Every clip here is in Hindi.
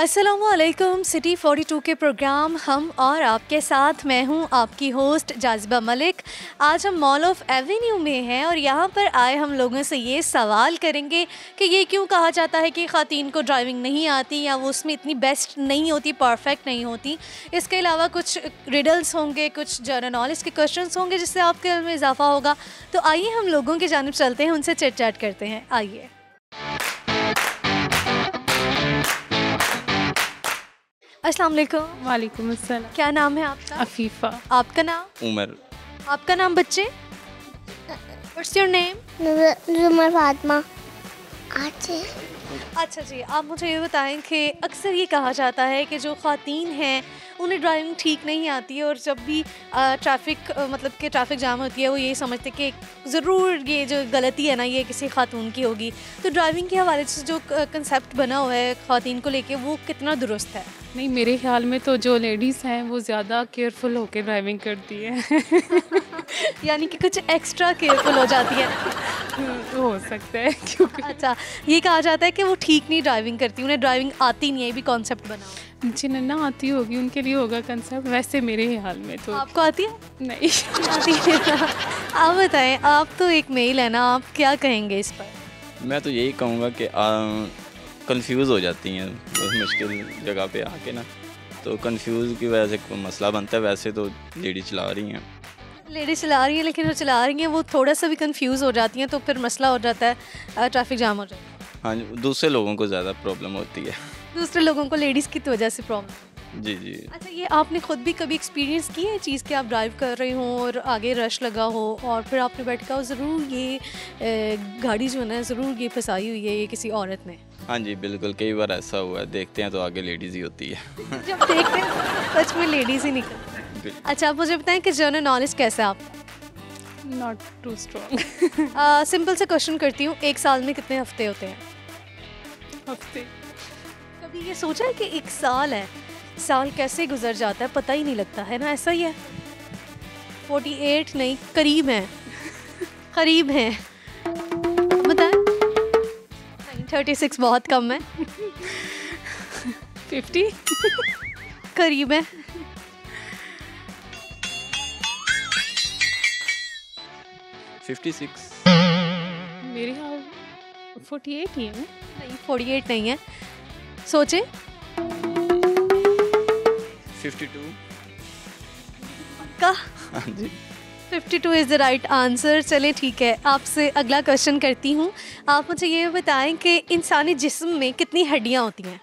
अस्सलामुअलैकुम। सिटी 42 के प्रोग्राम हम और आपके साथ मैं हूं आपकी होस्ट जाज़िबा मलिक। आज हम मॉल ऑफ एवेन्यू में हैं और यहां पर आए हम लोगों से ये सवाल करेंगे कि ये क्यों कहा जाता है कि ख़वातीन को ड्राइविंग नहीं आती या वो उसमें इतनी बेस्ट नहीं होती, परफेक्ट नहीं होती। इसके अलावा कुछ रिडल्स होंगे, कुछ जनरल नॉलेज के क्वेश्चंस होंगे जिससे आपके इल्म में इजाफा होगा। तो आइए हम लोगों की जानिब चलते हैं, उनसे चिट चैट करते हैं। आइए। अस्सलाम वालेकुम। वालेकुम अस्सलाम। क्या नाम है आपका? अफीफ़ा। आपका नाम? उमर। आपका नाम बच्चे? What's your name? Zumar Fatima. अच्छा जी, आप मुझे ये बताएं कि अक्सर ये कहा जाता है कि जो ख़वातीन हैं उन्हें ड्राइविंग ठीक नहीं आती है और जब भी ट्रैफिक जाम होती है वो ये समझते कि ज़रूर ये जो गलती है ना ये किसी खातून की होगी। तो ड्राइविंग के हवाले से जो कंसेप्ट बना हुआ है ख़वातीन को लेके वो कितना दुरुस्त है? नहीं, मेरे ख्याल में तो जो लेडीज़ हैं वो ज़्यादा केयरफुल होकर ड्राइविंग करती है। यानी कि कुछ एक्स्ट्रा केयरफुल हो जाती है। हो सकता है क्योंकि अच्छा, ये कहा जाता है कि वो ठीक नहीं ड्राइविंग करती, उन्हें ड्राइविंग आती नहीं है, ये भी कॉन्सेप्ट बना हुआ है। जिन्हें ना आती होगी उनके लिए होगा कंसेप्ट, वैसे मेरे ख्याल में तो आपको आती है? नहीं। आती है। आप बताएं, आप तो एक मेल है ना, आप क्या कहेंगे इस पर? मैं तो यही कहूँगा कि कंफ्यूज हो जाती हैं बहुत मुश्किल जगह पे आके ना, तो कंफ्यूज की वजह से कोई मसला बनता है। वैसे तो लेडी चला रही हैं, लेडी चला रही है, लेकिन वो चला रही हैं वो थोड़ा सा भी कंफ्यूज हो जाती हैं तो फिर मसला हो जाता है, ट्रैफिक जाम हो जाता है। हाँ जी, दूसरे लोगों को ज़्यादा प्रॉब्लम होती है। दूसरे लोगों को लेडीज़ की वजह से प्रॉब्लम। जी जी। अच्छा, ये आपने खुद भी कभी एक्सपीरियंस की है चीज़ कि आप ड्राइव कर रहे हो और आगे रश लगा हो और फिर आपने बैठ कर ज़रूर ये गाड़ी जो है ना ज़रूर ये फंसाई हुई है ये किसी औरत ने? हाँ जी बिल्कुल, कई बार ऐसा हुआ है। देखते हैं तो आगे लेडीज़ ही होती है। जब देखते हैं सच में लेडीज़ ही निकलती है। अच्छा, आप मुझे बताएं कि जनरल नॉलेज कैसा है आपका? Not too strong. सिंपल से क्वेश्चन करती हूँ, एक साल में कितने हफ्ते होते हैं? हफ्ते। कभी ये सोचा है कि एक साल है, साल कैसे गुजर जाता है पता ही नहीं लगता है ना? ऐसा ही है। 48 नहीं, करीब हैं। करीब हैं, बताएं। नहीं, 36 बहुत कम है। 50। करीब है। 56। मेरे ख्याल 48 ही है। नहीं, 48 नहीं है, सोचे। 52। का हाँ जी। 52 इज़ द राइट आंसर। चले ठीक है, आपसे अगला क्वेश्चन करती हूँ। आप मुझे ये बताएं कि इंसानी जिस्म में कितनी हड्डियाँ होती हैं?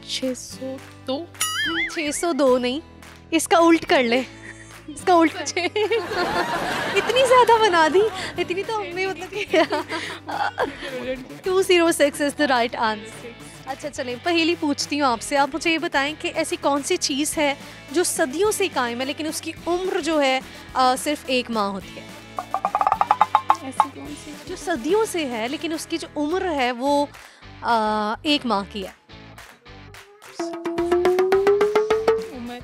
602। 602 नहीं, इसका उल्ट कर ले। इसका उल्ट इतनी ज़्यादा बना दी, इतनी तो हमने मतलब कि 206 इज़ द राइट आंसर। अच्छा चलें, पहेली पूछती हूँ आपसे। आप मुझे ये बताएं कि ऐसी कौन सी चीज़ है जो सदियों से कायम है लेकिन उसकी उम्र जो है सिर्फ 1 माह होती है? ऐसी कौन सी जो सदियों से है लेकिन उसकी जो उम्र है वो 1 माह की है। उम्र?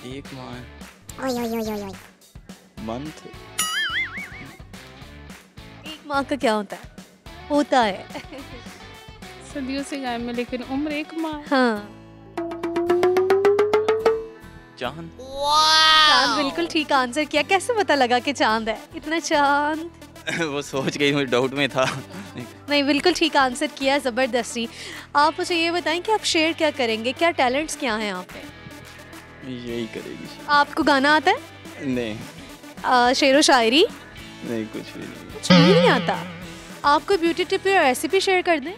1 माह। मंथ। 1 माह का क्या होता है? होता है सदियों से गायब में लेकिन उम्र 1 माह। हाँ, चांद। चांद बिल्कुल ठीक आंसर किया। कैसे पता लगा कि चांद है? इतना चांद वो सोच गई, मुझे डाउट में था। नहीं, बिल्कुल ठीक आंसर किया, ज़बरदस्ती। आप मुझे ये बताएं कि आप शेयर क्या करेंगे, क्या टैलेंट्स क्या हैं आप पे? यही करेगी। आपको गाना आता है? नहीं शेरो शायरी? नहीं, कुछ भी नहीं। कुछ भी नहीं आता। आप कोई ब्यूटी टिप या रेसिपी शेयर कर दें?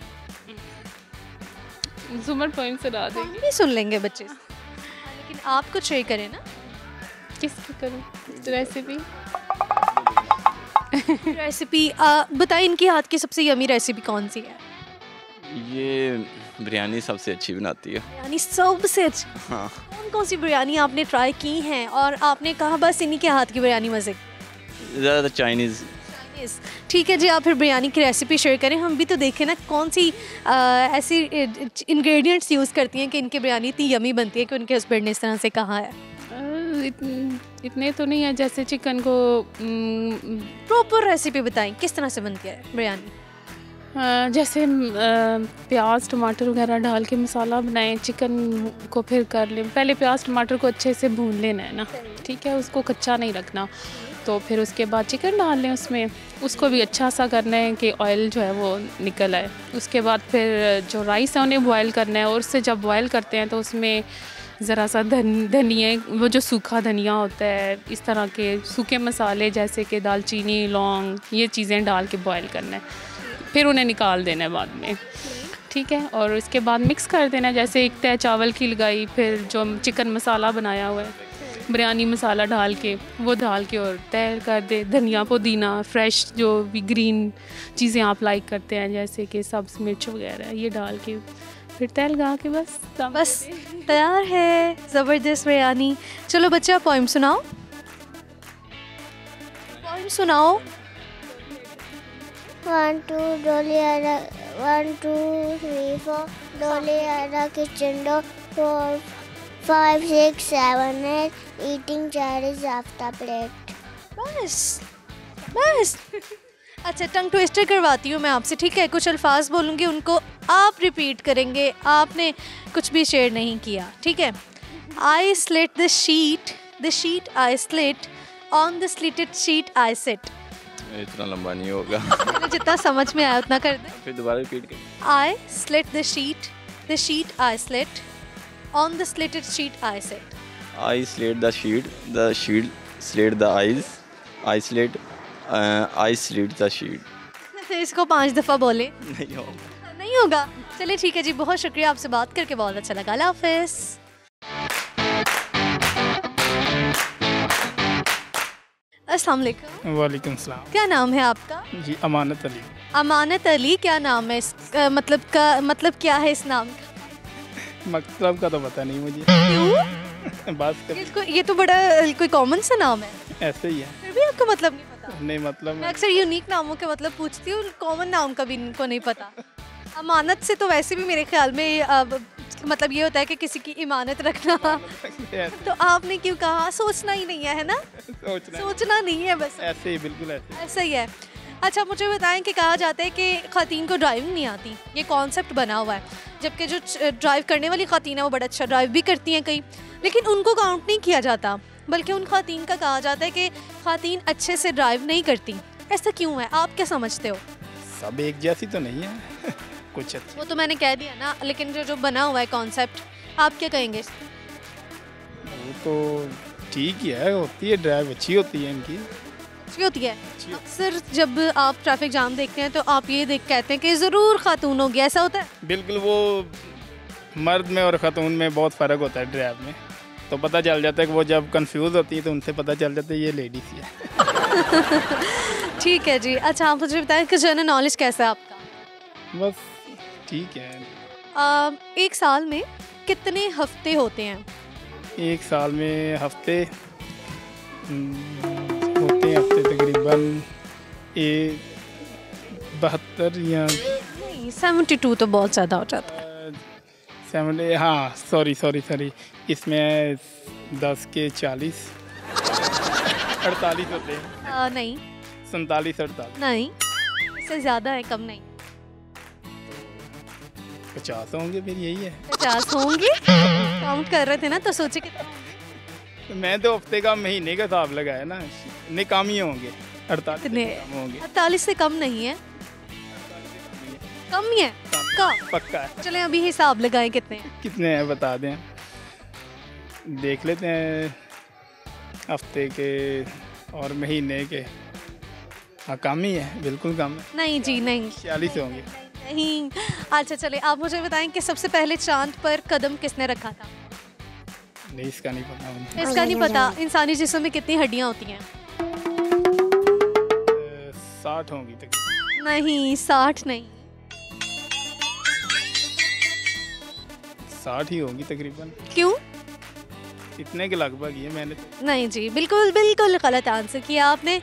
जुमर पॉइंट से ला हम देंगे। भी सुन लेंगे बच्चे से। लेकिन आप कुछ शेयर करें ना। किसकी करूँ रेसिपी? रेसिपी बताएं, इनकी हाथ की सबसे यमी रेसिपी कौन सी है? ये बिरयानी सबसे अच्छी बनाती है। बिरयानी सबसे अच्छी? हाँ। कौन कौन सी बिरयानी आपने ट्राई की हैं और आपने कहा बस इन्हीं के हाथ की बिरयानी मज़े? ज़्यादा चाइनीज़। ठीक है जी, आप फिर बिरयानी की रेसिपी शेयर करें, हम भी तो देखें ना कौन सी ऐसी इंग्रेडिएंट्स यूज़ करती हैं कि इनकी बिरयानी इतनी यमी बनती है कि उनके हस्बैंड ने इस तरह से कहा है। इतने तो नहीं है, जैसे चिकन को प्रॉपर रेसिपी बताएं किस तरह से बनती है बिरयानी। जैसे प्याज टमाटर वगैरह डाल के मसाला बनाएं, चिकन को फिर कर लें। पहले प्याज टमाटर को अच्छे से भून लेना है ना, ठीक है, उसको कच्चा नहीं रखना। तो फिर उसके बाद चिकन डाल लें उसमें, उसको भी अच्छा सा करना है कि ऑयल जो है वो निकल आए। उसके बाद फिर जो राइस है उन्हें बॉयल करना है, और उससे जब बॉयल करते हैं तो उसमें ज़रा सा धनिया, वो जो सूखा धनिया होता है, इस तरह के सूखे मसाले जैसे कि दालचीनी लौंग, ये चीज़ें डाल के बॉयल करना है। फिर उन्हें निकाल देना है बाद में, ठीक है। और उसके बाद मिक्स कर देना है, जैसे एक तय चावल की लगाई, फिर जो चिकन मसाला बनाया हुआ है, बिरयानी मसाला डाल के वो डाल के और तय कर दे। धनिया पुदीना फ्रेश जो भी ग्रीन चीज़ें आप लाइक करते हैं जैसे कि सब्ज़ मिर्च वगैरह, ये डाल के फिर तय लगा के बस तैयार है ज़बरदस्त बिरयानी। चलो बच्चा पोइम सुनाओ, पोइम सुनाओ। 1 2 dolly at a 1 2 3 4 dolly at a kitchen door 4 5 6 7 8 eating cherries off the plate. बस अच्छा, टंग ट्विस्टर करवाती हूँ मैं आपसे, ठीक है। कुछ अल्फाज बोलूँगी, उनको आप रिपीट करेंगे, आपने कुछ भी शेयर नहीं किया, ठीक है। I slit the sheet I slit, on the slitted sheet I sit. इतना लंबा नहीं होगा। मैंने जितना समझ में आया उतना कर दे। फिर दोबारा रिपीट कर। I slit the sheet I slit, on the slitted sheet I sit. I slate the sheet slate the eyes, I slate the sheet. इसको 5 दफ़ा बोले, नहीं होगा। नहीं होगा। चलिए ठीक है जी, बहुत शुक्रिया, आपसे बात करके बहुत अच्छा लगा। अल्लाह हाफ़िज़। अस्सलाम वालेकुम। वालेकुम सलाम। क्या नाम है आपका? जी अमानत अली। अमानत अली, क्या नाम है मतलब क्या है इस नाम का? मतलब का तो पता नहीं मुझे। क्यों? बात कर, ये तो बड़ा कोई कॉमन सा नाम है, ऐसे ही है। फिर भी आपको मतलब नहीं पता? नहीं मतलब मैं अक्सर यूनिक नामों के मतलब पूछती हूँ, कॉमन नाम का भी इनको नहीं पता। अमानत से तो वैसे भी मेरे ख्याल में मतलब ये होता है कि किसी की इमानत रखना। तो आपने क्यों कहा? सोचना ही नहीं है ना? सोचना नहीं है, बस ऐसे ही, बिल्कुल ऐसा ही है। अच्छा मुझे बताएं कि कहा जाता है कि ख़वातीन को ड्राइविंग नहीं आती, ये कॉन्सेप्ट बना हुआ है, जबकि जो ड्राइव करने वाली ख़वातीन है वो बड़ा अच्छा ड्राइव भी करती हैं कई, लेकिन उनको काउंट नहीं किया जाता, बल्कि उन ख़वातीन का कहा जाता है कि ख़वातीन अच्छे से ड्राइव नहीं करती। ऐसा क्यों है, आप क्या समझते हो? सब एक जैसी तो नहीं है। कुछ अच्छा, वो तो मैंने कह दिया ना, लेकिन जो बना हुआ है कॉन्सेप्ट, आप क्या कहेंगे? वो तो ठीक ही है, होती है ड्राइव, अच्छी होती है इनकी, अच्छी होती है। अक्सर जब आप ट्रैफिक जाम देखते हैं तो आप ये कहते हैं कि ज़रूर खातून होगी, ऐसा होता है? बिल्कुल, वो मर्द में और ख़ातून में बहुत फ़र्क होता है ड्राइव में, तो पता चल जाता है कि वो जब कंफ्यूज होती है तो उनसे पता चल जाता है ये लेडीज़ ही है। ठीक है जी। अच्छा आप मुझे बताएं कि जनरल नॉलेज कैसा है आपका? बस ठीक है। एक साल में कितने हफ्ते होते हैं? एक साल में हफ्ते होते हैं, हफ्ते तकरीबन 72 या नहीं, 72 तो बहुत ज़्यादा हो जाता है। 70, हाँ सॉरी, इसमें 10 के 40 48 होते हैं। नहीं 47 48 नहीं, इससे ज़्यादा है, कम नहीं। 50 होंगे, फिर यही है। 50 होंगे? काउंट कर रहे थे ना, तो सोचे कि मैं तो हफ्ते का महीने का हिसाब लगाया ना, नहीं कम ही होंगे, 48 कितने? कम होंगे। 48 से कम नहीं है, कम ही है पक्का है। चलें अभी हिसाब लगाएं कितने हैं। कितने हैं बता दें, देख लेते हैं हफ्ते के और महीने के। हाँ कम ही है, बिल्कुल कम है। नहीं जी नहीं, 46 होंगे। नहीं। अच्छा चले आप मुझे बताएं कि सबसे पहले चांद पर कदम किसने रखा था? नहीं इसका नहीं पता मुझे। इसका नहीं पता। इंसानी जिस्म में कितनी हड्डियां होती हैं? 60 होंगी तक। नहीं 60 नहीं, 60 ही होंगी तकरीबन। क्यों? इतने के लगभग ही है मैंने तो। नहीं जी, बिल्कुल बिल्कुल गलत आंसर किया आपने।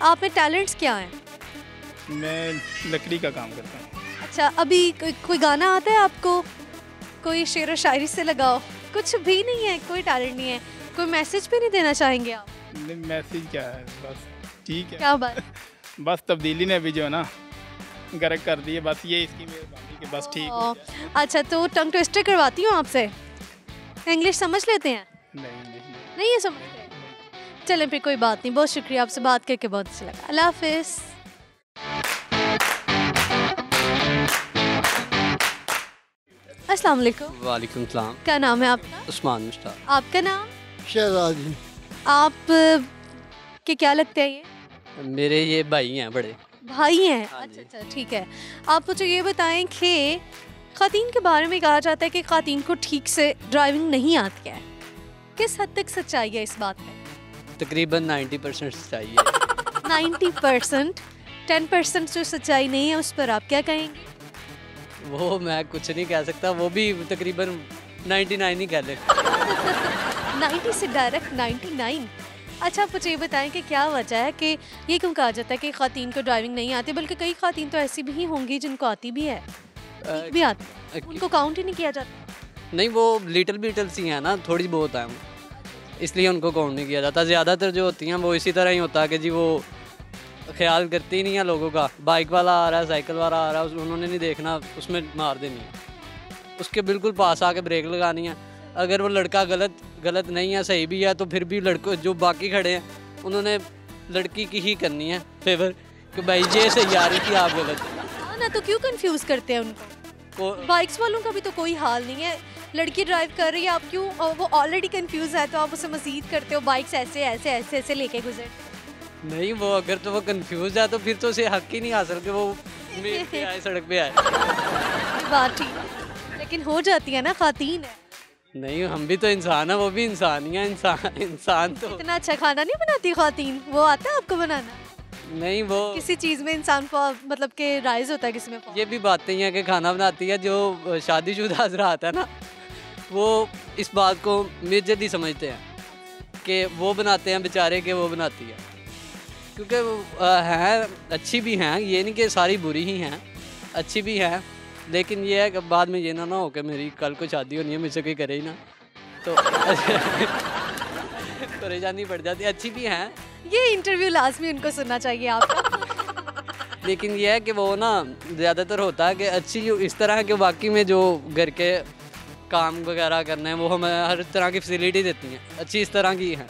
आप में टैलेंट्स क्या हैं? मैं लकड़ी का काम करता हूँ। अच्छा अभी कोई गाना आता है आपको? कोई शेर व शायरी से लगाओ। कुछ भी नहीं है, कोई टैलेंट नहीं है। कोई मैसेज भी नहीं देना चाहेंगे आप? मैसेज क्या है, बस ठीक है। क्या बात? बस तब्दीली ने भी जो है ना गर्क कर दिए, बस ये इसकी मेहरबानी कि बस ठीक हो गया। अच्छा, तो टंग ट्विस्टर करवाती हूँ आपसे, इंग्लिश समझ लेते हैं? नहीं ये समझते? चलें फिर कोई बात नहीं, बहुत शुक्रिया, आपसे बात करके बहुत अच्छा लगा। अल्लाह हाफिज़। अस्सलाम वालेकुम। वालेकुम सलाम। क्या नाम है आपका? उस्मान मुश्ताक। आपका नाम? शहजादी। आप के क्या लगते हैं ये? मेरे ये भाई हैं, बड़े भाई हैं। हाँ अच्छा जी। अच्छा, ठीक है। आप मुझे ये बताएं कि ख़वातीन के बारे में कहा जाता है कि ख़वातीन को ठीक से ड्राइविंग नहीं आती है, किस हद तक सच्चाई है इस बात में? तकरीबन 90% चाहिए। 90%। 10% जो सच्चाई नहीं है उस पर आप क्या कहेंगे? वो मैं कुछ नहीं कह सकता, वो भी तकरीबन 99 ही कह ले। 90 से डायरेक्ट 99। अच्छा, आप मुझे ये बताएं कि क्या वजह है कि ये क्यों कहा जाता है कि ख़वातीन को ड्राइविंग नहीं आती, बल्कि कई ख़वातीन तो ऐसी भी होंगी जिनको आती भी है, ठीक भी आती है, उनको काउंट ही नहीं किया जाता? नहीं, वो लिटिल बिटल सी हैं ना, थोड़ी बहुत है, इसलिए उनको काउंट नहीं किया जाता। ज़्यादातर जो होती हैं वो इसी तरह ही होता है कि जी वो ख्याल करती ही नहीं है लोगों का। बाइक वाला आ रहा है, साइकिल वाला आ रहा है, उन्होंने नहीं देखना, उसमें मार देनी है, उसके बिल्कुल पास आके ब्रेक लगानी है। अगर वो लड़का गलत नहीं है, सही भी है, तो फिर भी लड़कों जो बाकी खड़े हैं उन्होंने लड़की की ही करनी है फेवर कि भाई ये सही आ रही थी, आप गलत। हाँ ना, तो क्यों कंफ्यूज करते हैं उनको? बाइक्स वालों का भी तो कोई हाल नहीं है, लड़की ड्राइव कर रही है, आप क्यों, वो ऑलरेडी कंफ्यूज है तो आप उसे मजीद करते हो, बाइक्स ऐसे ऐसे ऐसे ऐसे लेके गुजर। नहीं, वो अगर तो वो कंफ्यूज है तो फिर तो उसे हक ही नहीं हासिल कि वो मेन पे आए, सड़क पे आए। बात ठीक है, लेकिन हो जाती है ना, ख़वातीन है। नहीं, हम भी तो इंसान है, वो भी इंसान ही है। इंसान तो इतना अच्छा खाना नहीं बनाती ख़वातीन, वो आता है आपको बनाना? नहीं, वो किसी चीज़ में इंसान को मतलब के राइज होता है, किसी में ये भी बातें ही हैं कि खाना बनाती है। जो शादीशुदा हज़रात है ना, वो इस बात को मेजरली समझते हैं कि वो बनाते हैं बेचारे, के वो बनाती है, क्योंकि हैं अच्छी भी हैं, ये नहीं कि सारी बुरी ही हैं, अच्छी भी हैं, लेकिन ये है कि बाद में ये ना हो कि मेरी कल को शादी होनी है, मुझसे कोई करे ही ना, तो परेशानी पड़ जाती है। अच्छी भी हैं, ये इंटरव्यू लाजमी उनको सुनना चाहिए आपका। लेकिन ये है कि वो ना ज़्यादातर होता है कि अच्छी इस तरह के वाकई में जो घर के काम वगैरह करने हैं वो हमें हर तरह की फैसिलिटी देती हैं, अच्छी इस तरह की हैं।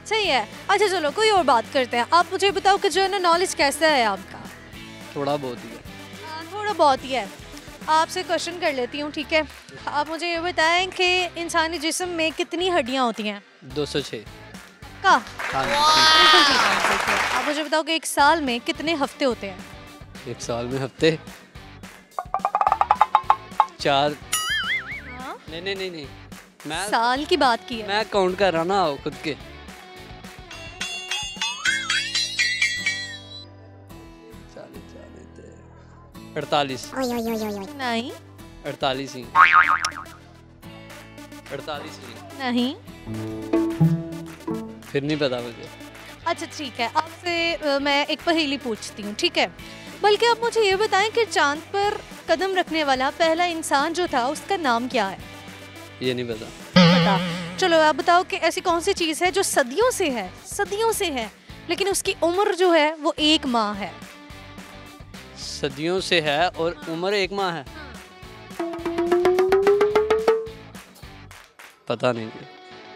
सही है। अच्छा चलो कोई और बात करते हैं। आप मुझे बताओ कि जो है ना नॉलेज कैसा है आपका? थोड़ा बहुत ही है। थोड़ा बहुत ही है। आपसे क्वेश्चन कर लेती हूँ, ठीक है? आप मुझे ये बताएं कि इंसानी जिस्म में कितनी हड्डियाँ होती हैं? 206 का? हाँ, बिल्कुल ठीक है। आप मुझे बताओ कि एक साल में कितने हफ्ते होते हैं? एक साल में हफ्ते 4। हाँ? नहीं, मैं साल की बात की है। मैं काउंट कर रहा ना खुद के। 48 नहीं 48 ही 48 ही नहीं। फिर नहीं पता मुझे। अच्छा ठीक है, आपसे मैं एक पहेली पूछती हूँ, ठीक है? बल्कि आप मुझे ये बताएं कि चांद पर कदम रखने वाला पहला इंसान जो था उसका नाम क्या है? ये नहीं पता। पता? चलो आप बताओ कि ऐसी कौन सी चीज़ है जो सदियों से है लेकिन उसकी उम्र जो है वो 1 माह है। सदियों से है और उम्र 1 माह है। पता नहीं।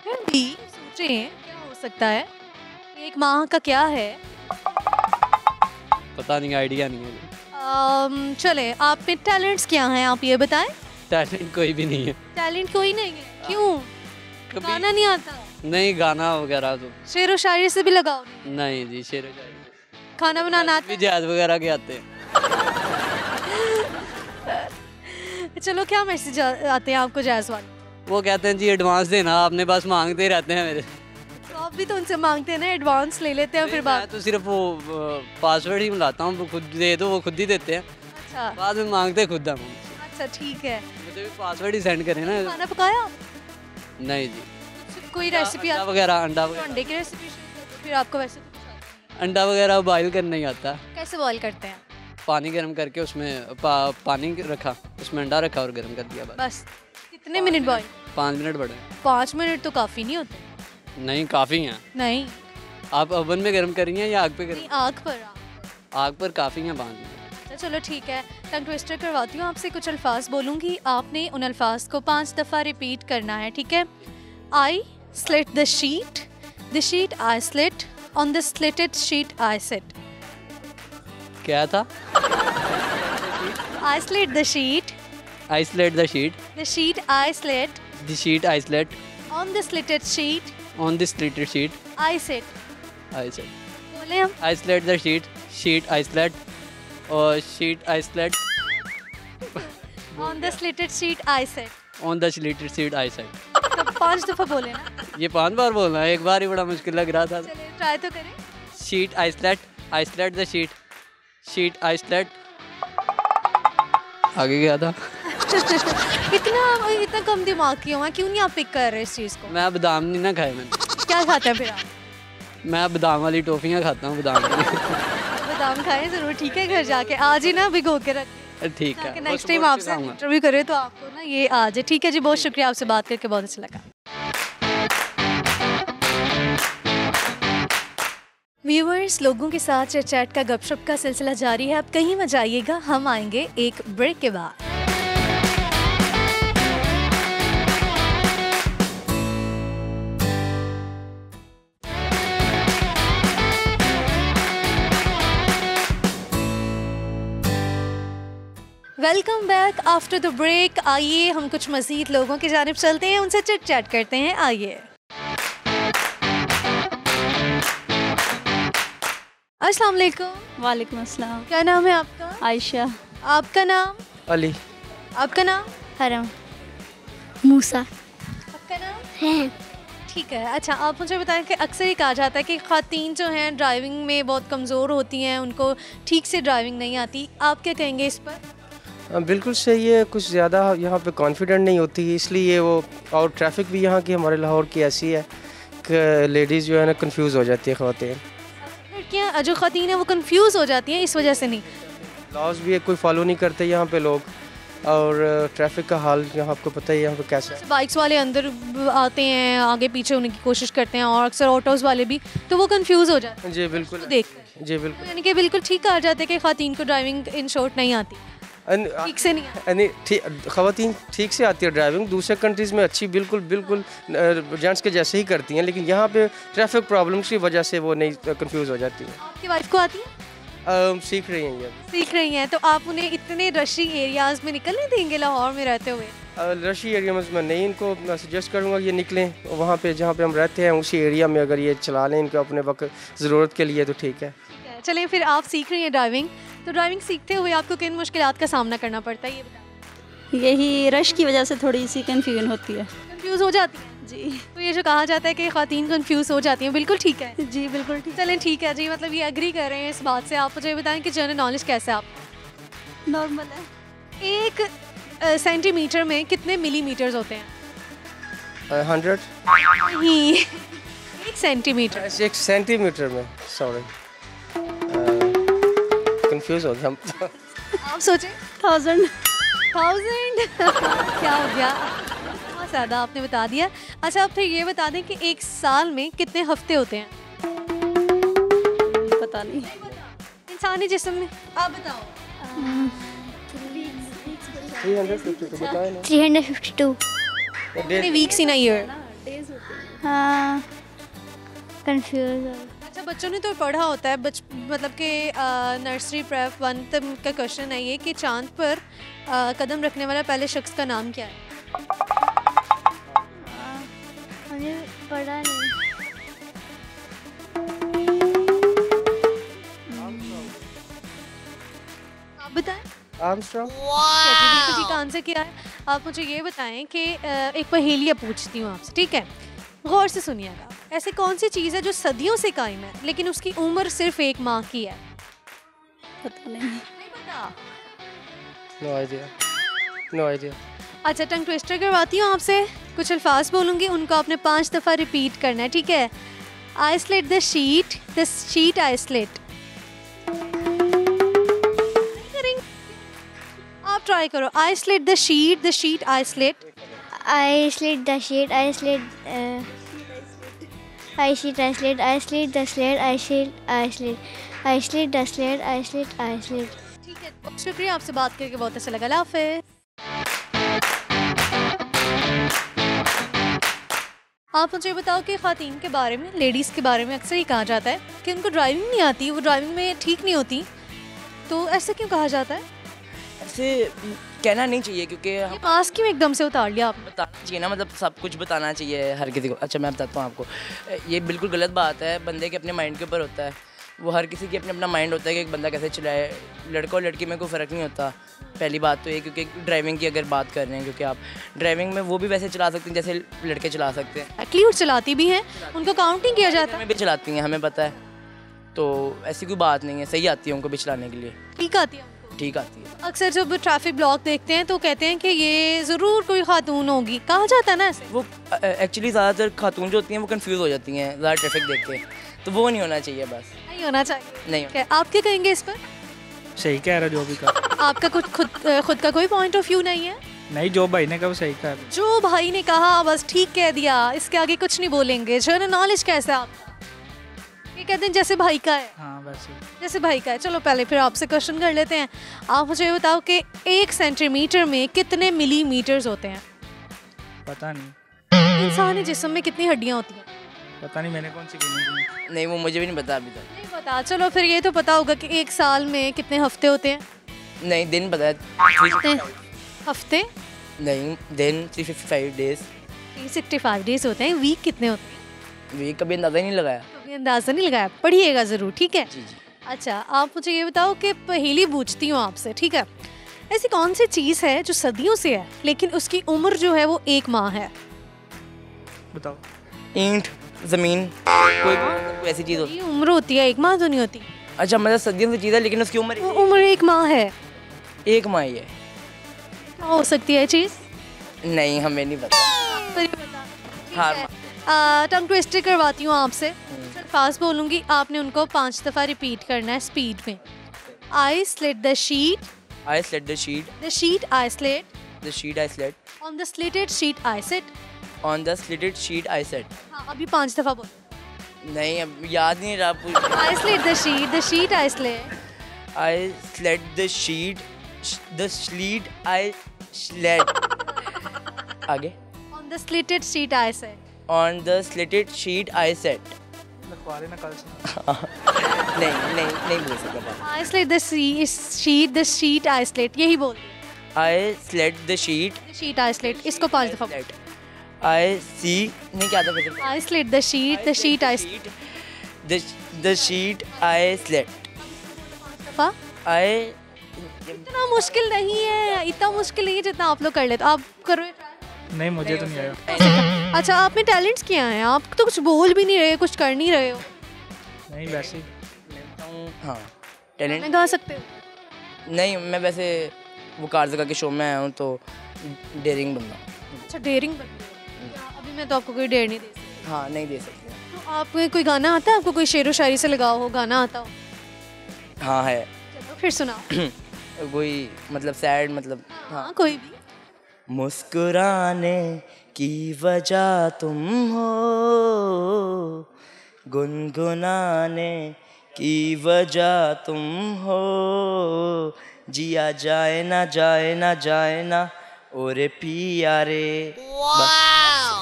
फिर भी सोचें क्या हो सकता है? 1 माह का क्या है? पता नहीं, आइडिया नहीं है। चले, आप में टैलेंट्स क्या हैं आप ये बताएं? टैलेंट कोई भी नहीं है। टैलेंट कोई नहीं है? क्यों? गाना नहीं आता? नहीं, गाना वगैरह तो शेर व शायरी से भी लगाओ? नहीं जी, शेर व शायरी। खाना बनाना आता भी जैज वगैरह के आते हैं। चलो, क्या मैसेज आते हैं आपको जैज वाले? वो कहते हैं जी एडवांस देना, आपने बस मांगते ही रहते हैं मेरे। तो आप भी तो उनसे मांगते हैं ना, एडवांस ले लेते हैं फिर मैं तो सिर्फ वो पासवर्ड ही मिलाता हूँ, वो खुद दे दो, वो खुद ही देते हैं। अच्छा बाद में मांगते खुद हम। अच्छा ठीक है। मुझे भी पासवर्ड ही सेंड करें ना। खाना पकाया आप? नहीं जी। कोई रेसिपी अंडा वगैरह अंडे की रेसिपी फिर आपको वैसे तो कुछ आता है? अंडा वगैरह बॉईल करना ही आता। कैसे बॉईल करते हैं? पानी गर्म करके उसमें पानी रखा, उसमें अंडा रखा और गर्म कर दिया बस। कितने मिनट बॉईल? 5 मिनट बड़े। 5 मिनट तो काफ़ी नहीं होते। नहीं, काफ़ी हैं। नहीं, आप ओवन में गर्म करिए या आग पे करिए? आग पर। आग पर काफ़ी हैं 5 मिनट। चलो ठीक है, टंग ट्विस्टर करवाती हूँ आपसे। कुछ अल्फाज बोलूँगी, आपने उन अल्फाज को 5 दफ़ा रिपीट करना है, ठीक है? I slit the sheet I slit, on the slitted sheet I sit. क्या था? I slit the sheet, I slate the sheet, the sheet I slit, the sheet I slate, on the slitted sheet on the slitted sheet I sit. I set. बोले हम। I slate the sheet, sheet I slate, और sheet I slate, on the slitted sheet I sit. On the slitted sheet I set. तो 5 दफ़ा बोले ना। ये 5 बार बोलना है, एक बार ही बड़ा मुश्किल लग रहा था। चलिए ट्राई तो करें। Sheet I slate the sheet, sheet I slate. आगे क्या था? इतना कम दिमाग क्यों है? क्यों नहीं आप पिक कर रहे इस चीज़ को? मैं बादाम नहीं ना खाए मैंने। क्या खाते हैं फिर आप? मैं बादाम वाली टॉफियाँ खाता हूँ, बादाम वाली। बादाम खाएं ज़रूर, ठीक है? घर जाके आज ही ना भिगो के रख, ठीक है। नेक्स्ट टाइम आपसे इंटरव्यू करे तो आपको ना ये आ जाए, ठीक है जी? बहुत शुक्रिया, आपसे बात करके बहुत अच्छा लगा। व्यूअर्स, लोगों के साथ चैट का गपशप का सिलसिला जारी है। आप कहीं मत जाइएगा, हम आएंगे एक ब्रेक के बाद। Welcome back after the break. आइए हम कुछ मज़ीद लोगों की जानिब चलते हैं, उनसे चिट चैट करते हैं। आइए। अस्सलाम वालेकुम। वालेकुम अस्सलाम। क्या नाम है आपका? आयशा। आपका नाम? अली। आपका नाम? हरम। मूसा। आपका नाम? है। ठीक है। अच्छा, आप मुझे बताएं कि अक्सर ये कहा जाता है कि ख़वातीन जो हैं ड्राइविंग में बहुत कमज़ोर होती हैं, उनको ठीक से ड्राइविंग नहीं आती। आप क्या कहेंगे इस पर? बिल्कुल सही है। कुछ ज़्यादा यहाँ पे कॉन्फिडेंट नहीं होती, इसलिए वो, और ट्रैफिक भी यहाँ की हमारे लाहौर की ऐसी है कि लेडीज़ जो है ना कंफ्यूज हो जाती है। ख़वातीन, लड़कियाँ जो ख़वातीन हैं वो कंफ्यूज हो जाती हैं, इस वजह से नहीं। लॉज भी कोई फॉलो नहीं करते यहाँ पे लोग, और ट्रैफिक का हाल यहाँ आपको पता ही यहाँ पे कैसा है। बाइक्स वाले अंदर आते हैं, आगे पीछे होने की कोशिश करते हैं, और अक्सर ऑटोज़ वाले भी, तो वो कंफ्यूज हो जाते हैं। जी बिल्कुल। देख, जी बिल्कुल। यानी कि बिल्कुल ठीक कहा जाता है कि ख़वातीन को ड्राइविंग इन शॉर्ट नहीं आती, ठीक से नहीं ठीक। ख़वातीन ठीक से आती है ड्राइविंग, दूसरे कंट्रीज़ में अच्छी बिल्कुल जेंट्स के जैसे ही करती हैं, लेकिन यहाँ पे ट्रैफिक प्रॉब्लम्स की वजह से वो नहीं कंफ्यूज हो जाती हैं। आपकी वाइफ को आती है? सीख रही हैं ये। सीख रही हैं, तो आप उन्हें इतने रशी एरियाज़ में निकलने देंगे लाहौर में रहते हुए? रशी एरिया में मैं नहीं, इनको मैं सजेस्ट करूँगा ये निकलें वहाँ पे जहाँ पे हम रहते हैं, उसी एरिया में अगर ये चला लें इनको अपने वक्त ज़रूरत के लिए, तो ठीक है। चलिए, फिर आप सीख रही हैं ड्राइविंग, तो ड्राइविंग सीखते हुए आपको किन मुश्किलात का सामना करना पड़ता है, ये बताएं। यही रश की वजह से थोड़ी सी कन्फ्यूजन होती है। कंफ्यूज हो जाती है जी। तो ये जो कहा जाता है कि ख़वातीन कंफ्यूज हो जाती हैं, बिल्कुल ठीक है? जी बिल्कुल ठीक। चलें ठीक है जी, मतलब ये एग्री कर रहे हैं इस बात से। आप मुझे बताएं कि जनरल नॉलेज कैसा है आपको? नॉर्मल है। एक सेंटीमीटर में कितने मिलीमीटर्स होते हैं? 100। नहीं, एक सेंटीमीटर। 1 सेंटीमीटर में, सॉरी कंफ्यूज हो गया हम। आप सोचें। 1000। क्या हो गया? बहुत ज़्यादा आपने बता दिया। अच्छा, आप फिर ये बता दें कि एक साल में कितने हफ्ते होते हैं? पता नहीं। इंसानी जिस्म में, आप बताओ। 352 तो बताया ना। 352। कितने वीक्स इन अ ईयर? हाँ, कंफ्यूज हो। अच्छा, बच्चों ने तो पढ़ा होता है, मतलब कि नर्सरी प्रेप 1 तक का क्वेश्चन है ये कि चांद पर कदम रखने वाला पहले शख्स का नाम क्या है? मुझे पढ़ा नहीं। आप बताएं। आर्मस्ट्रॉन्ग। बिल्कुल ठीक आंसर किया है। आप मुझे ये बताएं कि एक पहेलियाँ पूछती हूँ आपसे, ठीक है? गौर से सुनिएगा। ऐसी कौन सी चीज़ है जो सदियों से कायम है लेकिन उसकी उम्र सिर्फ 1 माह की है? पता नहीं। नहीं पता? No idea. अच्छा, टंग ट्विस्टर करवाती हूँ आपसे। कुछ अल्फाज बोलूँगी, उनको आपने 5 दफ़ा रिपीट करना है, ठीक है? I slit the sheet I slit. आप ट्राई करो। I slit the sheet I slit. I slit the sheet. I slit. I slit. I slit. I slit the slate. I slit. I slit. I slit the slate. I slit. I slit. ठीक है, शुक्रिया, आपसे बात करके बहुत अच्छा लगा। अल्लाह हाफ़िज़। आप मुझे बताओ कि ख़वातीन के बारे में, लेडीज़ के बारे में अक्सर ये कहा जाता है कि उनको ड्राइविंग नहीं आती, वो ड्राइविंग में ठीक नहीं होती, तो ऐसा क्यों कहा जाता है? ऐसे कहना नहीं चाहिए क्योंकि ये मास्क क्यों एकदम से उतार लिया आपने? बताना चाहिए ना, मतलब सब कुछ बताना चाहिए हर किसी को। अच्छा मैं बताता हूँ आपको, ये बिल्कुल गलत बात है, बंदे के अपने माइंड के ऊपर होता है, वो हर किसी की अपना माइंड होता है कि एक बंदा कैसे चलाए, लड़का और लड़की में कोई फ़र्क नहीं होता। पहली बात तो ये, क्योंकि ड्राइविंग की अगर बात कर रहे हैं, क्योंकि आप ड्राइविंग में वो भी वैसे चला सकते हैं जैसे लड़के चला सकते हैं। एक्चुअली चलाती भी हैं, उनको काउंट नहीं किया जाता। हमें भी चलाती हैं, हमें पता है, तो ऐसी कोई बात नहीं है, सही आती है उनको भी चलाने के लिए, ठीक आती है उनको, ठीक आती है। अक्सर जब ट्रैफिक ब्लॉक देखते हैं तो कहते हैं कि ये ज़रूर कोई खातून होगी, कहा जाता है ना ऐसे। वो एक्चुअली ज़्यादातर खातून जो होती हैं वो कंफ्यूज हो जाती हैं ज़्यादा ट्रैफिक देख के, तो वो नहीं होना चाहिए, बस नहीं होना चाहिए। नहीं। क्या आप क्या कहेंगे इस पर? सही कह रहा जो भी कहा। आपका कुछ खुद का कोई पॉइंट ऑफ व्यू नहीं है? नहीं, जो भाई ने कहा वो सही कह रहा। जो भाई ने कहा बस ठीक कह दिया, इसके आगे कुछ नहीं बोलेंगे। जनरल नॉलेज कैसा है आपका? ये कहते हैं जैसे भाई का है। हाँ वैसे जैसे भाई का है। चलो पहले फिर आपसे क्वेश्चन कर लेते हैं। आप मुझे बताओ कि 1 सेंटीमीटर में कितने मिलीमीटर्स होते हैं? पता नहीं। इंसानी जिस्म में कितनी हड्डियां होती हैं? पता नहीं, मैंने कौन सी गिनी? नहीं, वो मुझे भी नहीं पता अभी तक। नहीं पता। चलो फिर ये तो पता होगा कि 1 साल में कितने हफ्ते होते हैं? नहीं, दिन पता है। कितने हफ्ते? नहीं, दिन 355 डेज। 365 डेज होते हैं। वीक कितने होते हैं? वीक कभी अंदाज़ा ही नहीं लगाया। कभी अंदाज़ा नहीं लगाया, पढ़िएगा ज़रूर, ठीक है? जी जी। अच्छा, आप मुझे ये बताओ कि पहेली पूछती हूँ आपसे, ठीक है? ऐसी कौन सी चीज़ है जो सदियों से है लेकिन उसकी उम्र जो है वो 1 माह है? बताओ। ईंट, ज़मीन, कोई ऐसी चीज़ होती ये उम्र होती है, 1 माह तो नहीं होती। अच्छा, मतलब सदियों से चीज़ है लेकिन उसकी उम्र वो उम्र 1 माह है। 1 माह ही है। क्या हो सकती है चीज़? नहीं, हमें नहीं पता। फिर भी बता। ठीक हार है। टंग ट्विस्टर करवाती हूँ आपसे। फास्ट बोलूँगी, आपने उनको 5 दफ़ा रिपीट करना है स्पीड में। I slit the sheet, I slit the sheet, the sheet I slit, the sheet I slit, on the slitted sheet I sit. on the slitted sheet I sat. हाँ, अभी 5 दफ़ा बोल। नहीं, अब याद नहीं रहा पूछ। I slit the sheet I slit. I slit the sheet, the sheet I slit. आगे। On the slitted sheet I set. On the slitted sheet I sat. लिखवा लेना कल से। नहीं बोल सकता। I slit the sheet I slit, यही बोल। I slit the sheet. Sheet I slit, इसको 5 दफ़ा बोल। I see, नहीं क्या था फिर? I slit the sheet I slit. The sheet I slit. दफ़ा। I इतना मुश्किल नहीं है, इतना मुश्किल नहीं है जितना आप लोग कर लेते। आप करो ये try। नहीं, मुझे तो नहीं आया। अच्छा, आप में टैलेंट्स क्या हैं? आप तो कुछ बोल भी नहीं रहे, कुछ कर नहीं रहे हो। नहीं वैसे ही। हाँ, मैं टैलेंट गा सकते हो? नहीं, मैं वैसे वो कारज़का के शो में आया हूँ तो डेयरिंग बनना। अच्छा, डेयरिंग बन। अभी मैं तो आपको कोई डेयर नहीं दे सकती। हाँ, नहीं दे सकते। तो आपको कोई गाना आता है? आपको कोई शेरो शायरी से लगाओ हो, गाना आता हो? हाँ है। चलो फिर सुनाओ। कोई मतलब सैड, मतलब हाँ, कोई भी। मुस्कुराने की वजह तुम हो, गुनगुनाने की वजह तुम हो, जिया जाए ना जाए ना जाए ना ओरे पिया रे।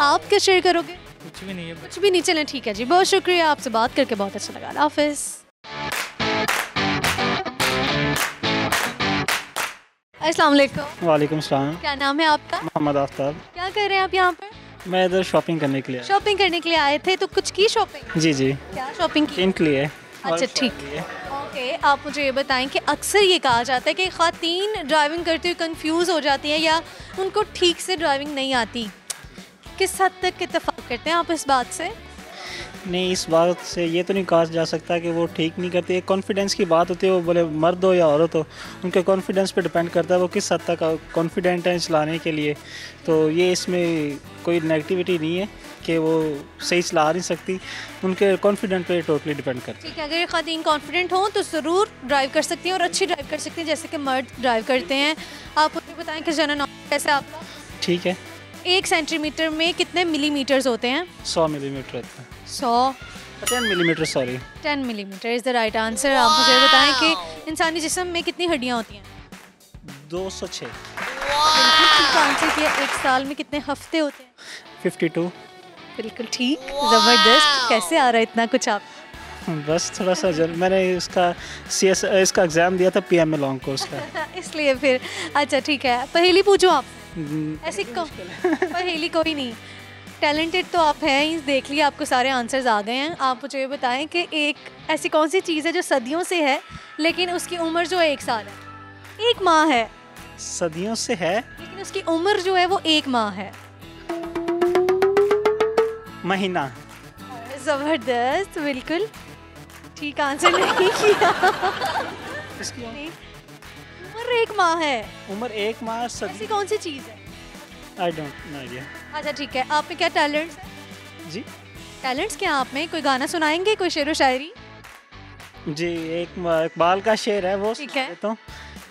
आप क्या शेयर करोगे? कुछ भी नहीं है। कुछ भी नहीं। चलें, ठीक है जी, बहुत शुक्रिया, आपसे बात करके बहुत अच्छा लगा। अल्लाह हाफिज़। अस्सलाम वालेकुम। वालेकुम सलाम। क्या नाम है आपका? मोहम्मद आफ्ताब। क्या कर रहे हैं आप यहाँ पर? मैं इधर शॉपिंग करने के लिए आया। शॉपिंग करने के लिए आए थे, तो कुछ की शॉपिंग? जी जी। क्या शॉपिंग की? इनके लिए। अच्छा, ठीक है। ओके, आप मुझे ये बताएं कि अक्सर ये कहा जाता है कि ख़वातीन ड्राइविंग करते हुए कंफ्यूज हो जाती हैं या उनको ठीक से ड्राइविंग नहीं आती। किस हद तक इत्तेफाक करते हैं आप इस बात से? नहीं, इस बात से ये तो नहीं कहा जा सकता कि वो ठीक नहीं करते। कॉन्फिडेंस की बात होती है, वो बोले मर्द हो या औरत हो, उनके कॉन्फिडेंस पे डिपेंड करता है वो किस हद तक कॉन्फिडेंट हैं चलाने के लिए। तो ये इसमें कोई नेगेटिविटी नहीं है कि वो सही चला नहीं सकती, उनके कॉन्फिडेंट पे टोटली डिपेंड करता है। ठीक है, अगर ख़वातीन कॉन्फिडेंट हों तो ज़रूर ड्राइव कर सकती हैं और अच्छी ड्राइव कर सकती हैं जैसे कि मर्द ड्राइव करते हैं। आप मुझे बताएं कि जनरल नॉलेज कैसे आपका? ठीक है। 1 सेंटीमीटर में कितने मिलीमीटर्स होते हैं? 100 मिलीमीटर होता है। 100 10 millimetre, sorry. 10 millimetre is the right answer. आप मुझे बताएं कि इंसानी जिस्म में कितनी हड्डियाँ होती हैं? 206। बिल्कुल ठीक आंसर किया। एक साल में कितने हफ्ते होते हैं? 52। बिल्कुल ठीक, ज़बरदस्त। कैसे आ रहा है इतना कुछ आप? बस थोड़ा सा मैंने इसका एग्ज़ाम दिया था PMA लॉन्ग कोर्स का। इसलिए फिर अच्छा ठीक है, पहेली पूछूं आप? ऐसी पहेली कोई नहीं, टैलेंटेड तो आप हैं ही, देख लिया आपको सारे आंसर्स आ गए हैं। आप मुझे ये बताएं कि एक ऐसी कौन सी चीज़ है जो सदियों से है लेकिन उसकी उम्र जो है 1 साल है? 1 माह है, सदियों से है लेकिन उसकी उम्र जो है वो 1 माह है। महीना। ज़बरदस्त, बिल्कुल ठीक आंसर नहीं किया। इसकी उम्र 1 माह है। उम्र 1 माह। ऐसी कौन सी चीज़ है? I don't know idea. अच्छा ठीक है, आप में क्या टैलेंट्स है? जी टैलेंट्स क्या आप में? कोई गाना सुनाएंगे, कोई शेर व शायरी? जी, एक इकबाल का शेर है वो ठीक है। तो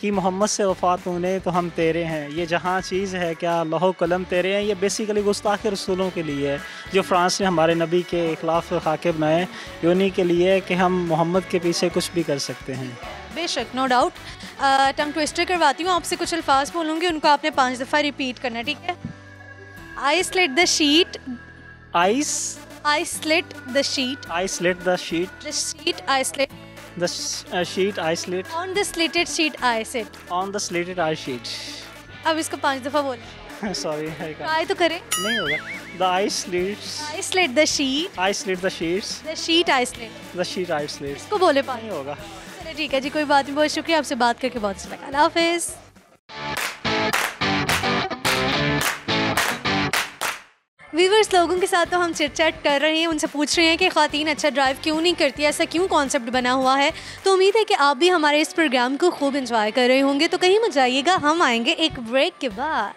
कि मोहम्मद से वफा तूने तो हम तेरे हैं, ये जहाँ चीज़ है क्या लौह कलम तेरे हैं। ये बेसिकली गुस्ताख रसूलों के लिए है जो फ्रांस ने हमारे नबी के खिलाफ खाके बनाए, ये उन्हीं के लिए कि हम मोहम्मद के पीछे कुछ भी कर सकते हैं। बेशक, नो डाउट। टंग ट्विस्टर करवाती हूँ आपसे, कुछ अल्फाज बोलूँगी, उनको आपने 5 दफ़ा रिपीट करना, ठीक है? I slit the sheet. I slit the sheet. I slit the sheet. The sheet I slit. The sheet I slit. On the slitted sheet I sit. On the slitted I sheet. अब इसको 5 दफ़ा बोलें। Sorry, ट्राई तो करें। नहीं होगा। The I slits. I slit the sheet. I slit the sheets. The sheet I slit. The sheet I slit. इसको बोले 5। नहीं होगा। चलिए ठीक है जी, कोई बात नहीं, बहुत शुक्रिया, आपसे बात करके बहुत अच्छा लगा। अल्लाह हाफिज़। वीवर्स, लोगों के साथ तो हम चिट चैट कर रहे हैं, उनसे पूछ रहे हैं कि ख़वातीन अच्छा ड्राइव क्यों नहीं करती, ऐसा क्यों कॉन्सेप्ट बना हुआ है। तो उम्मीद है कि आप भी हमारे इस प्रोग्राम को खूब एंजॉय कर रहे होंगे। तो कहीं मत जाइएगा, हम आएंगे एक ब्रेक के बाद।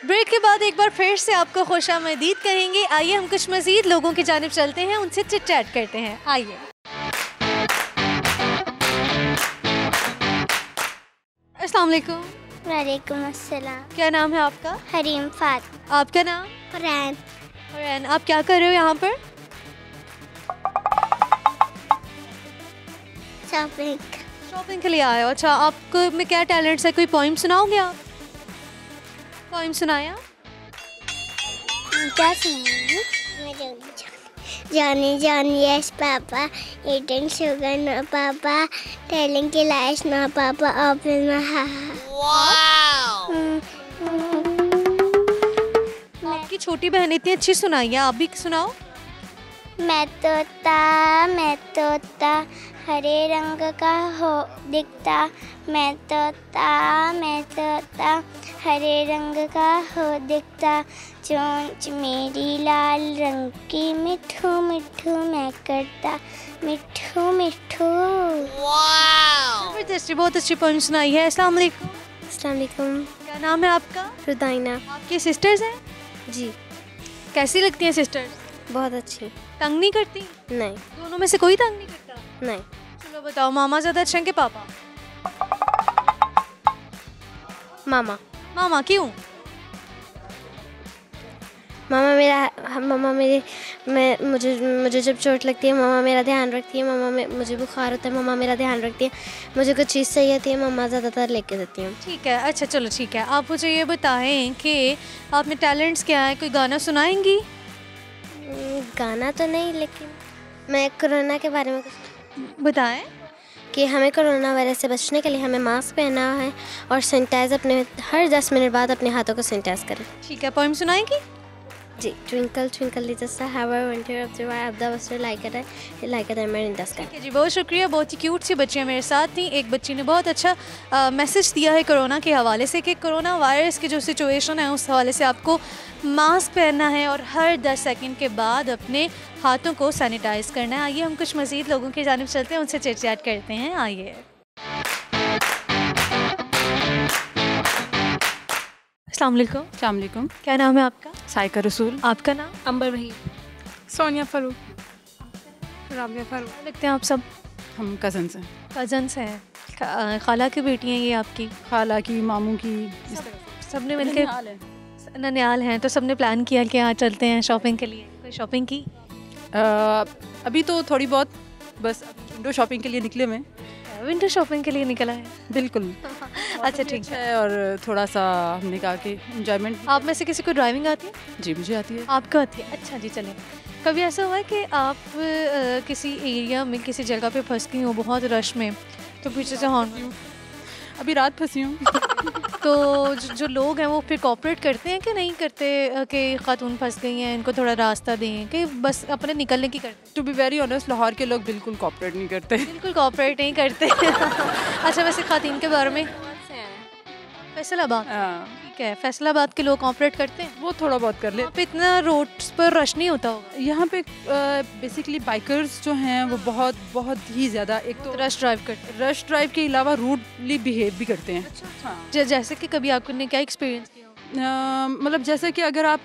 ब्रेक के बाद एक बार फिर से आपको खुशामदीद कहेंगे। आइए हम कुछ मज़ीद लोगों की जानिब चलते हैं, उनसे चिट चैट करते हैं। आइए। अस्सलाम वालेकुम। वालेकुम अस्सलाम। क्या नाम है आपका? हरीम फात। आपका नाम? रैन। रैन, आप क्या कर रहे हो यहाँ पर? शॉपिंग के लिए आए हो? अच्छा, आपको में क्या टैलेंट्स है? कोई पोइम सुनाओगे आप? पोइम सुनाया? क्या सुनाऊंगी? Johnny, Johnny, yes, Papa. Eating sugar, no, Papa. Telling lies, no, Papa. Open my heart. Wow! आपकी छोटी बहन इतनी अच्छी सुनाई है, आप भी सुनाओ। मैं तोता हरे रंग का हो दिखता। मैं तोता हरे रंग का हो दिखता। चोंच मेरी लाल रंग की मिठू मिठू मैं करता। मिठू मिठू। जबरदस्त, बहुत अच्छी पोएम सुनाई है। अस्सलाम वालेकुम। अस्सलाम वालेकुम। क्या नाम है आपका? रुदाइना। आपकी सिस्टर्स हैं? जी। कैसी लगती हैं सिस्टर्स? बहुत अच्छी। तंग नहीं करती? नहीं। दोनों में से कोई तंग नहीं करता? नहीं। चलो बताओ, मामा ज़्यादा अच्छे हैं कि पापा? मामा। मामा क्यों? मामा मुझे जब चोट लगती है मामा मेरा ध्यान रखती है। मुझे बुखार होता है मामा मेरा ध्यान रखती है। मुझे कुछ चीज़ चाहिए होती है मामा ज़्यादातर लेके देती हैं। ठीक है, अच्छा चलो ठीक है। आप मुझे ये बताएं कि आप में टैलेंट्स क्या है? कोई गाना सुनाएंगी? गाना तो नहीं, लेकिन मैं कोरोना के बारे में कुछ बताएं कि हमें कोरोना वायरस से बचने के लिए हमें मास्क पहनना है और सैनिटाइज अपने हर 10 मिनट बाद अपने हाथों को सैनिटाइज करें। ठीक है, पोएम सुनाएंगी? जी। Twinkle twinkle little star how I wanted of the why of the waster like a diamond in the sky. ठीक है जी, बहुत शुक्रिया। बहुत ही क्यूट सी बच्चियाँ मेरे साथ थी। एक बच्ची ने बहुत अच्छा मैसेज दिया है कोरोना के हवाले से कि कोरोना वायरस की जो सिचुएशन है उस हवाले से आपको मास्क पहनना है और हर 10 सेकंड के बाद अपने हाथों को सैनिटाइज करना है। आइए हम कुछ मज़ीद लोगों की जानिब चलते हैं, उनसे चिट चैट करते हैं। आइए। अस्सलाम वालेकुम। अस्सलाम वालेकुम। क्या नाम है आपका? साइका रसूल। आपका नाम? अंबर वही। सोनिया फ़ारूक। राबिया फ़ारूक। लगते हैं आप सब हम कज़न्स हैं। कज़न्स हैं। खाला की बेटी हैं ये आपकी? खाला की, मामू की, इस तरह से। सबने मिलकर ननिहाल है। ननिहाल हैं, तो सबने प्लान किया कि हाँ चलते हैं शॉपिंग के लिए। कोई शॉपिंग की? अभी तो थोड़ी बहुत, बस विंडो शॉपिंग के लिए निकले मैं। विंटर शॉपिंग के लिए निकला है? बिल्कुल। अच्छा ठीक है। और थोड़ा सा हमने कहा कि एंजॉयमेंट। आप में से किसी को ड्राइविंग आती है? जी मुझे आती है। आपको आती है? अच्छा जी चलें। कभी ऐसा हुआ है कि आप किसी एरिया में किसी जगह पे फंस गई हो बहुत रश में, तो पीछे से हॉर्न? अभी रात फंसी हूँ। तो जो लोग हैं वो फिर कोऑपरेट करते हैं कि नहीं करते कि खातून फंस गई हैं, इनको थोड़ा रास्ता दें, कि बस अपने निकलने की करते? To be very honest, Lahore के लोग बिल्कुल कोऑपरेट नहीं करते। बिल्कुल कोऑपरेट नहीं करते। अच्छा वैसे खातून के बारे में? फैसलाबाद। ठीक है, फैसलाबाद के लोग कोऑपरेट करते हैं? वो थोड़ा बहुत कर ले। यहाँ पे इतना रोड्स पर रश नहीं होता होगा? यहाँ पे बेसिकली बाइकर्स जो हैं वो बहुत बहुत ही ज़्यादा, एक तो रश ड्राइव करते हैं, रश ड्राइव के अलावा रूडली बिहेव भी करते हैं। अच्छा। जैसे कि कभी आपने क्या एक्सपीरियंस किया? मतलब जैसे कि अगर आप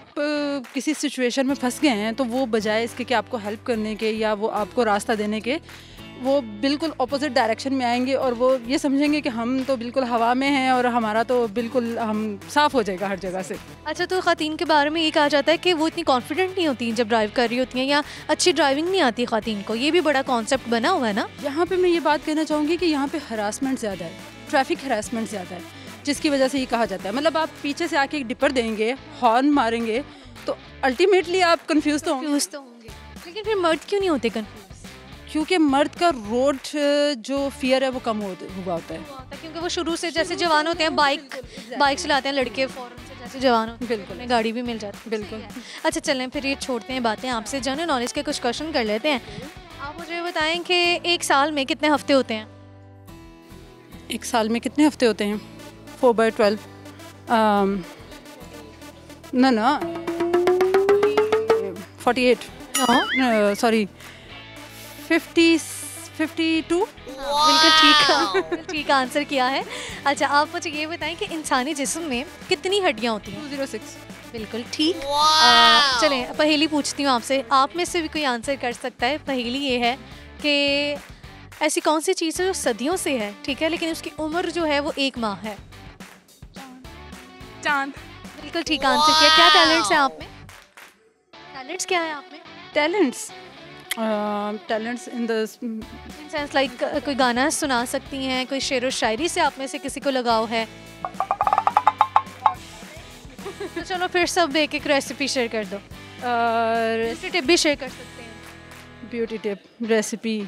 किसी सिचुएशन में फंस गए हैं तो वो बजाय इसके कि आपको हेल्प करने के या वो आपको रास्ता देने के, वो बिल्कुल ऑपोजिट डायरेक्शन में आएंगे और वो ये समझेंगे कि हम तो बिल्कुल हवा में हैं और हमारा तो बिल्कुल हम साफ़ हो जाएगा हर जगह से। अच्छा, तो ख़वातीन के बारे में ये कहा जाता है कि वो इतनी कॉन्फिडेंट नहीं होती जब ड्राइव कर रही होती हैं, या अच्छी ड्राइविंग नहीं आती ख़वातीन को, ये भी बड़ा कॉन्सेप्ट बना हुआ है ना? यहाँ पे मैं ये बात कहना चाहूँगी कि यहाँ पे हरासमेंट ज़्यादा है, ट्रैफिक हरासमेंट ज़्यादा है, जिसकी वजह से ये कहा जाता है। मतलब आप पीछे से आके एक डिपर देंगे, हॉर्न मारेंगे, तो अल्टीमेटली आप कन्फ्यूज़ तो होंगे। लेकिन फिर मर्द क्यों नहीं होते कन्फ्यूज़? क्योंकि मर्द का रोड जो फियर है वो कम हुआ होता है, क्योंकि वो शुरू से जैसे जवान होते हैं, बाइक चलाते हैं लड़के, फौरन से जैसे जवान होते हैं, बिल्कुल गाड़ी भी मिल जाती है। बिल्कुल। अच्छा चलें फिर ये छोड़ते हैं बातें, आपसे जनरल नॉलेज के कुछ क्वेश्चन कर लेते हैं। आप मुझे बताएं कि एक साल में कितने हफ्ते होते हैं? एक साल में कितने हफ्ते होते हैं? 4/12। ना 48, सॉरी 52। बिल्कुल ठीक आंसर किया है। अच्छा आप मुझे ये बताएं कि इंसानी जिस्म में कितनी हड्डियां होती हैं? 206। बिल्कुल ठीक। चलें पहेली पूछती हूँ आपसे, आप में से भी कोई आंसर कर सकता है। पहेली ये है कि ऐसी कौन सी चीज़ है जो सदियों से है, ठीक है, लेकिन उसकी उम्र जो है वो 1 माह है? चांद। बिल्कुल ठीक आंसर किया। क्या टैलेंट्स हैं आप में? टैलेंट्स क्या है आप में? Talents in the sense like कोई गाना सुना सकती हैं, कोई शेर व शायरी से आप में से किसी को लगाव है? तो चलो फिर सब एक रेसिपी शेयर कर दो। रेसिपी टिप भी शेयर कर सकते हैं। Beauty tip, recipe. I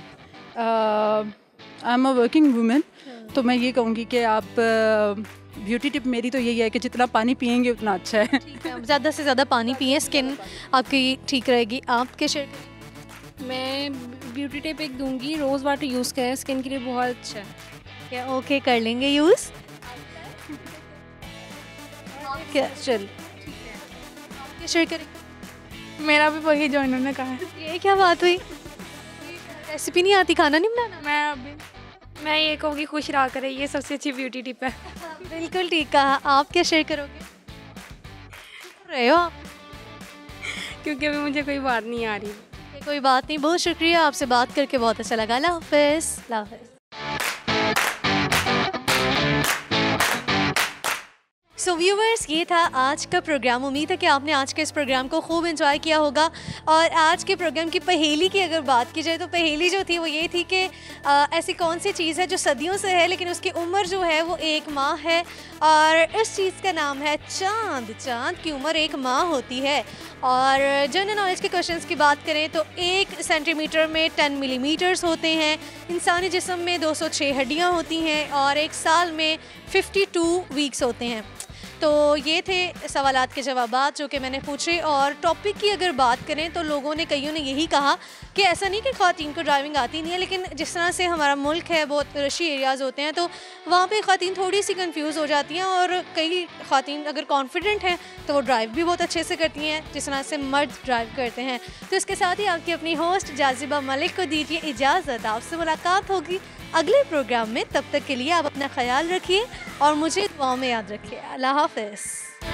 am a working women, तो मैं ये कहूँगी कि आप ब्यूटी टिप मेरी तो यही है कि जितना पानी पियेंगे उतना अच्छा है। ज़्यादा से ज़्यादा पानी पिएं, स्किन आपकी ठीक रहेगी। आप क्या शेयर करें? मैं ब्यूटी टिप एक दूंगी, रोज़ वाटर यूज़ करें, स्किन के लिए बहुत अच्छा है। क्या ओके कर लेंगे यूज़? क्या चल क्या शेयर करें? मेरा भी वही जो इन्होंने कहा है। ये क्या बात हुई? रेसिपी नहीं आती, खाना नहीं बनाना? मैं ये कहूँगी खुश रहा करें, ये सबसे अच्छी ब्यूटी टिप है। बिल्कुल ठीक कहा। आप क्या शेयर करोगे? रहे हो आप? क्योंकि अभी मुझे कोई बात नहीं आ रही। कोई बात नहीं, बहुत शुक्रिया, आपसे बात करके बहुत अच्छा लगा। अल्लाह हाफ़िज़। अल्लाह हाफ़िज़। सो व्यूवर्स, ये था आज का प्रोग्राम। उम्मीद है कि आपने आज के इस प्रोग्राम को खूब एंजॉय किया होगा। और आज के प्रोग्राम की पहेली की अगर बात की जाए तो पहेली जो थी वो ये थी कि ऐसी कौन सी चीज़ है जो सदियों से है लेकिन उसकी उम्र जो है वो 1 माह है, और इस चीज़ का नाम है चाँद। चाँद की उम्र 1 माह होती है। और जनरल नॉलेज के क्वेश्चंस की बात करें तो 1 सेंटीमीटर में 10 मिलीमीटर्स होते हैं, इंसानी जिस्म में 206 हड्डियाँ होती हैं, और 1 साल में 52 वीक्स होते हैं। तो ये थे सवालात के जवाबात जो कि मैंने पूछे। और टॉपिक की अगर बात करें तो लोगों ने, कईयों ने यही कहा कि ऐसा नहीं कि ख़वातीन को ड्राइविंग आती नहीं है, लेकिन जिस तरह से हमारा मुल्क है, बहुत रशी एरियाज़ होते हैं, तो वहाँ पे ख़वातीन थोड़ी सी कंफ्यूज हो जाती हैं, और कई ख़वातीन अगर कॉन्फिडेंट हैं तो वो ड्राइव भी बहुत अच्छे से करती हैं जिस तरह से मर्द ड्राइव करते हैं। तो इसके साथ ही आपकी अपनी होस्ट जाज़िबा मलिक को दीजिए इजाज़त। आपसे मुलाकात होगी अगले प्रोग्राम में। तब तक के लिए आप अपना ख्याल रखिए और मुझे दुआओं में याद रखिए। अल्लाह हाफ़िज़।